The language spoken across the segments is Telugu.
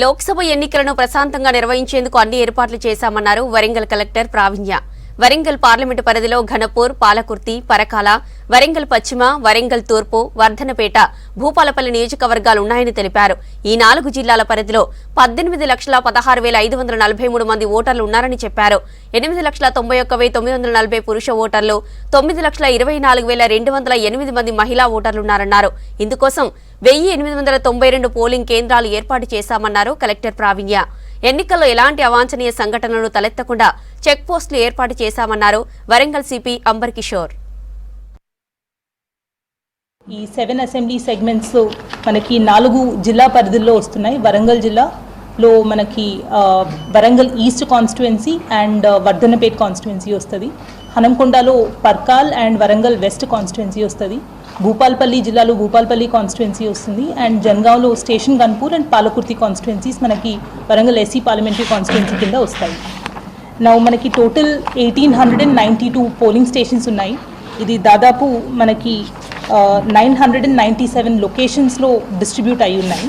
లోక్సభ ఎన్నికలను ప్రశాంతంగా నిర్వహించేందుకు అన్ని ఏర్పాట్లు చేశామన్నారు వరంగల్ కలెక్టర్ ప్రావీణ్య. వరంగల్ పార్లమెంటు పరిధిలో ఘనపూర్, పాలకుర్తి, పరకాల, వరంగల్ పశ్చిమ, వరంగల్ తూర్పు, వర్ధనపేట, భూపాలపల్లి నియోజకవర్గాలున్నాయని తెలిపారు. ఈ 4 జిల్లాల పరిధిలో 18,16,543 మంది ఓటర్లు ఉన్నారని చెప్పారు. 8,91,940 పురుష ఓటర్లు, 9,24,208 మంది మహిళా ఓటర్లున్నారన్నారు. ఇందుకోసం 1,892 పోలింగ్ కేంద్రాలు ఏర్పాటు చేశామన్నారు కలెక్టర్ ప్రావీణ్య. ఎన్నికల్లో ఎలాంటి అవాంఛనీయ సంఘటనలు తలెత్తకుండా చెక్ పోస్టులు ఏర్పాటు చేశామన్నారు వరంగల్ సిపి అంబర్ కిషోర్. ఈ 7 అసెంబ్లీ సెగ్మెంట్స్ మనకి 4 జిల్లా పరిధుల్లో వస్తున్నాయి. వరంగల్ జిల్లాలో మనకి Warangal east constituency and Wardhannapet constituency వస్తుంది. హనంకొండలో Parkal and Warangal west constituency వస్తుంది. భూపాల్పల్లి జిల్లాలో భూపాల్పల్లి కాన్స్టిట్యుయెన్సీ వస్తుంది. అండ్ జన్గావ్లో Station Ghanpur and Palakurthi constituencies మనకి వరంగల్ ఎస్సీ పార్లమెంటరీ కాన్స్టిట్యుయెన్సీ కింద వస్తాయి. మనకి టోటల్ 1,892 పోలింగ్ స్టేషన్స్ ఉన్నాయి. ఇది దాదాపు మనకి 997 లొకేషన్స్లో డిస్ట్రిబ్యూట్ అయి ఉన్నాయి.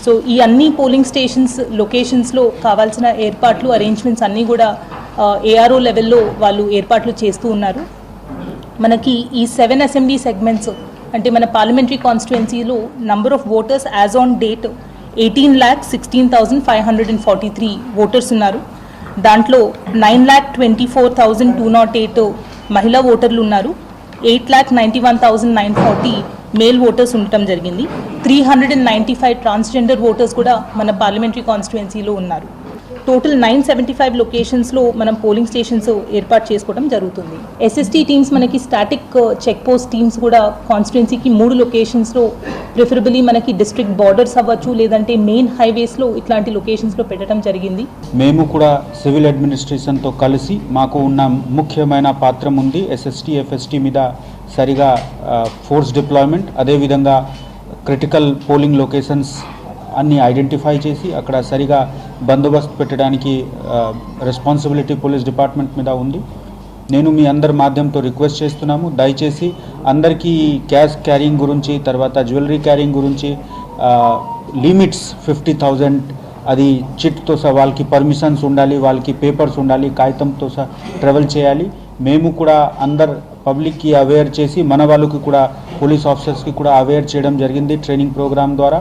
సో ఈ అన్ని పోలింగ్ స్టేషన్స్ లొకేషన్స్లో కావాల్సిన ఏర్పాట్లు అరేంజ్మెంట్స్ అన్నీ కూడా ఏఆర్ఓ లెవెల్లో వాళ్ళు ఏర్పాట్లు చేస్తూ ఉన్నారు. మనకి ఈ 7 అసెంబ్లీ సెగ్మెంట్స్ అంటే మన పార్లమెంటరీ కాన్స్టిట్యుయెన్సీలో number of voters as on date 18,16,543 voters ఉన్నారు. దాంట్లో 9,24,208 మహిళా ఓటర్లు ఉన్నారు. 8,91,940 మేల్ ఓటర్స్ ఉండటం జరిగింది. 395 ట్రాన్స్జెండర్ ఓటర్స్ కూడా మన పార్లమెంటరీ కాన్స్టిట్యుయెన్సీలో ఉన్నారు. టోటల్ 975 లొకేషన్స్లో మనం పోలింగ్ స్టేషన్స్ ఏర్పాటు చేసుకోవడం జరుగుతుంది. ఎస్ఎస్టీ టీమ్స్ మనకి స్టాటిక్ చెక్ పోస్ట్ టీమ్స్ కూడా కాన్స్టిట్యుయెన్సీకి 3 లొకేషన్స్లో ప్రిఫరబుల్లీ మనకి డిస్ట్రిక్ట్ బార్డర్స్ అవ్వచ్చు లేదంటే మెయిన్ హైవేస్లో ఇట్లాంటి లొకేషన్స్లో పెట్టడం జరిగింది. మేము కూడా సివిల్ అడ్మినిస్ట్రేషన్తో కలిసి మాకు ఉన్న ముఖ్యమైన పాత్ర ఉంది. ఎస్ఎస్టీ ఎఫ్ఎస్టీ మీద సరిగా ఫోర్స్ డిప్లాయ్మెంట్, అదేవిధంగా క్రిటికల్ పోలింగ్ లొకేషన్స్ అన్నీ ఐడెంటిఫై చేసి అక్కడ సరిగా బందోబస్తు పెట్టడానికి రెస్పాన్సిబిలిటీ పోలీస్ డిపార్ట్మెంట్ మీద ఉంది. నేను మీ అందరి మాధ్యమంతో రిక్వెస్ట్ చేస్తున్నాము, దయచేసి అందరికీ క్యాష్ క్యారింగ్ గురించి, తర్వాత జ్యువెలరీ క్యారింగ్ గురించి లిమిట్స్ 50,000 అది చిట్తో సహా వాళ్ళకి పర్మిషన్స్ ఉండాలి, వాళ్ళకి పేపర్స్ ఉండాలి, కాగితంతో సహా ట్రావెల్ చేయాలి. మేము కూడా అందరు పబ్లిక్కి అవేర్ చేసి మన వాళ్ళకి కూడా పోలీస్ ఆఫీసర్స్కి కూడా అవేర్ చేయడం జరిగింది ట్రైనింగ్ ప్రోగ్రామ్ ద్వారా.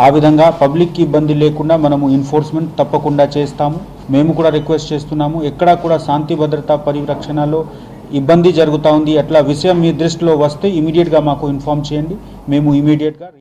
ఆ విధంగా పబ్లిక్కి ఇబ్బంది లేకుండా మనము ఎన్ఫోర్స్మెంట్ తప్పకుండా చేస్తాము. మేము కూడా రిక్వెస్ట్ చేస్తున్నాము, ఎక్కడా కూడా శాంతి భద్రతా పరిరక్షణలో ఇబ్బంది జరుగుతూ ఉంది, అట్లా విషయం మీ దృష్టిలో వస్తే ఇమీడియట్గా మాకు ఇన్ఫార్మ్ చేయండి. మేము ఇమీడియట్గా